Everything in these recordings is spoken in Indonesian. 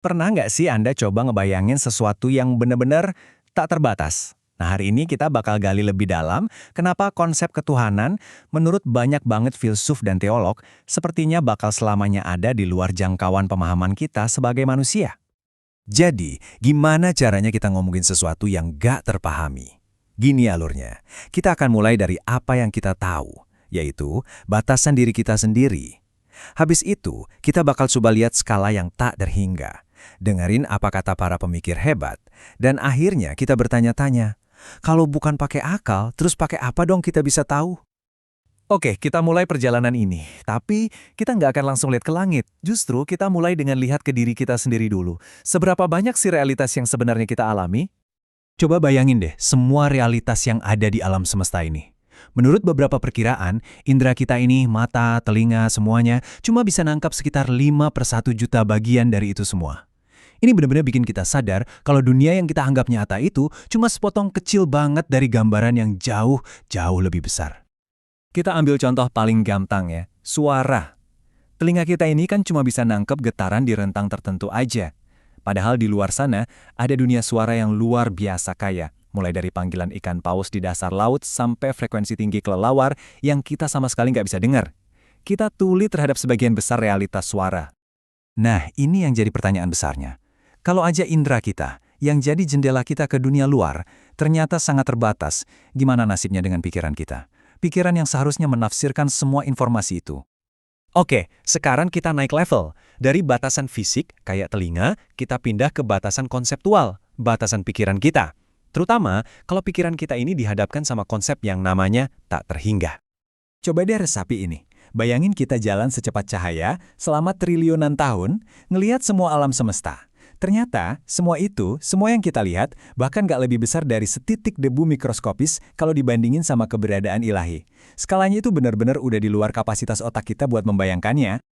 Pernah nggak sih Anda coba ngebayangin sesuatu yang benar-benar tak terbatas? Nah, hari ini kita bakal gali lebih dalam kenapa konsep ketuhanan menurut banyak banget filsuf dan teolog sepertinya bakal selamanya ada di luar jangkauan pemahaman kita sebagai manusia. Jadi, gimana caranya kita ngomongin sesuatu yang gak terpahami? Gini alurnya, kita akan mulai dari apa yang kita tahu, yaitu batasan diri kita sendiri. Habis itu, kita bakal coba lihat skala yang tak terhingga. Dengerin apa kata para pemikir hebat. Dan akhirnya kita bertanya-tanya, kalau bukan pakai akal, terus pakai apa dong kita bisa tahu? Oke, kita mulai perjalanan ini. Tapi kita nggak akan langsung lihat ke langit. Justru kita mulai dengan lihat ke diri kita sendiri dulu. Seberapa banyak sih realitas yang sebenarnya kita alami? Coba bayangin deh, semua realitas yang ada di alam semesta ini. Menurut beberapa perkiraan, indera kita ini, mata, telinga, semuanya, cuma bisa nangkap sekitar 5/1 juta bagian dari itu semua. Ini benar-benar bikin kita sadar kalau dunia yang kita anggap nyata itu cuma sepotong kecil banget dari gambaran yang jauh, jauh lebih besar. Kita ambil contoh paling gampang ya, suara. Telinga kita ini kan cuma bisa nangkep getaran di rentang tertentu aja. Padahal di luar sana ada dunia suara yang luar biasa kaya. Mulai dari panggilan ikan paus di dasar laut sampai frekuensi tinggi kelelawar yang kita sama sekali nggak bisa dengar. Kita tuli terhadap sebagian besar realitas suara. Nah, ini yang jadi pertanyaan besarnya. Kalau aja indera kita, yang jadi jendela kita ke dunia luar, ternyata sangat terbatas, gimana nasibnya dengan pikiran kita? Pikiran yang seharusnya menafsirkan semua informasi itu. Oke, sekarang kita naik level. Dari batasan fisik, kayak telinga, kita pindah ke batasan konseptual, batasan pikiran kita. Terutama kalau pikiran kita ini dihadapkan sama konsep yang namanya tak terhingga. Coba deh resapi ini. Bayangin kita jalan secepat cahaya selama triliunan tahun, ngelihat semua alam semesta. Ternyata, semua yang kita lihat, bahkan gak lebih besar dari setitik debu mikroskopis kalau dibandingin sama keberadaan ilahi. Skalanya itu benar-benar udah di luar kapasitas otak kita buat membayangkannya.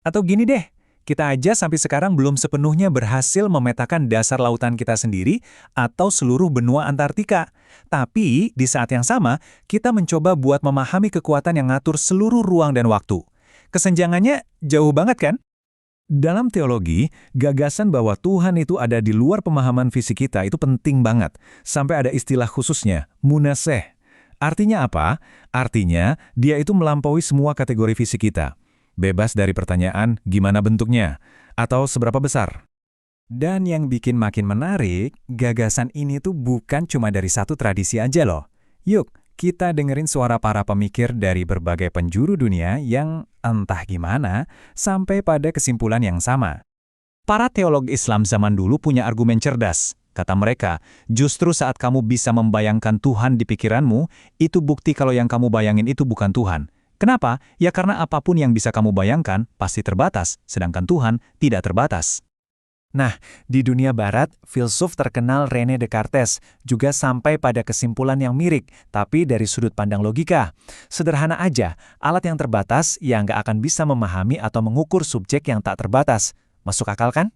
Atau gini deh, kita aja sampai sekarang belum sepenuhnya berhasil memetakan dasar lautan kita sendiri atau seluruh benua Antartika. Tapi, di saat yang sama, kita mencoba buat memahami kekuatan yang ngatur seluruh ruang dan waktu. Kesenjangannya jauh banget kan? Dalam teologi, gagasan bahwa Tuhan itu ada di luar pemahaman fisik kita itu penting banget. Sampai ada istilah khususnya, munaseh. Artinya apa? Artinya, dia itu melampaui semua kategori fisik kita. Bebas dari pertanyaan, gimana bentuknya? Atau seberapa besar? Dan yang bikin makin menarik, gagasan ini tuh bukan cuma dari satu tradisi aja loh. Yuk, kita dengerin suara para pemikir dari berbagai penjuru dunia yang entah gimana sampai pada kesimpulan yang sama. Para teolog Islam zaman dulu punya argumen cerdas. Kata mereka, justru saat kamu bisa membayangkan Tuhan di pikiranmu, itu bukti kalau yang kamu bayangin itu bukan Tuhan. Kenapa? Ya karena apapun yang bisa kamu bayangkan pasti terbatas, sedangkan Tuhan tidak terbatas. Nah, di dunia barat, filsuf terkenal René Descartes juga sampai pada kesimpulan yang mirip, tapi dari sudut pandang logika. Sederhana aja, alat yang terbatas yang nggak akan bisa memahami atau mengukur subjek yang tak terbatas. Masuk akal kan?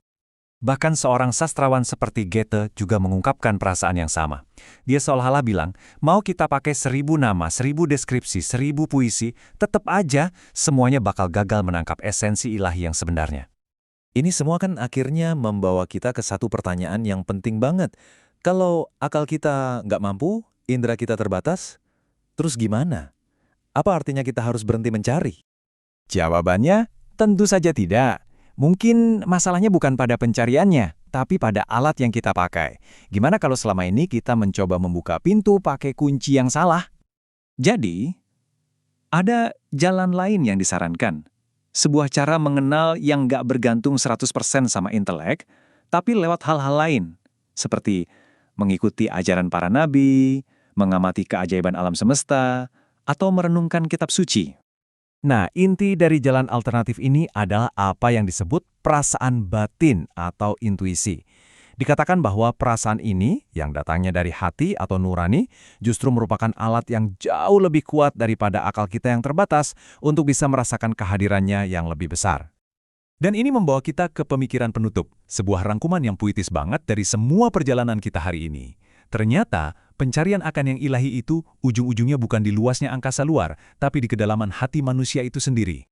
Bahkan seorang sastrawan seperti Goethe juga mengungkapkan perasaan yang sama. Dia seolah-olah bilang, mau kita pakai 1000 nama, 1000 deskripsi, 1000 puisi, tetap aja semuanya bakal gagal menangkap esensi ilahi yang sebenarnya. Ini semua kan akhirnya membawa kita ke satu pertanyaan yang penting banget. Kalau akal kita nggak mampu, indera kita terbatas, terus gimana? Apa artinya kita harus berhenti mencari? Jawabannya, tentu saja tidak. Mungkin masalahnya bukan pada pencariannya, tapi pada alat yang kita pakai. Gimana kalau selama ini kita mencoba membuka pintu pakai kunci yang salah? Jadi, ada jalan lain yang disarankan. Sebuah cara mengenal yang nggak bergantung 100% sama intelek, tapi lewat hal-hal lain, seperti mengikuti ajaran para nabi, mengamati keajaiban alam semesta, atau merenungkan kitab suci. Nah, inti dari jalan alternatif ini adalah apa yang disebut perasaan batin atau intuisi. Dikatakan bahwa perasaan ini, yang datangnya dari hati atau nurani, justru merupakan alat yang jauh lebih kuat daripada akal kita yang terbatas untuk bisa merasakan kehadirannya yang lebih besar. Dan ini membawa kita ke pemikiran penutup, sebuah rangkuman yang puitis banget dari semua perjalanan kita hari ini. Ternyata, pencarian akan yang ilahi itu ujung-ujungnya bukan di luasnya angkasa luar, tapi di kedalaman hati manusia itu sendiri.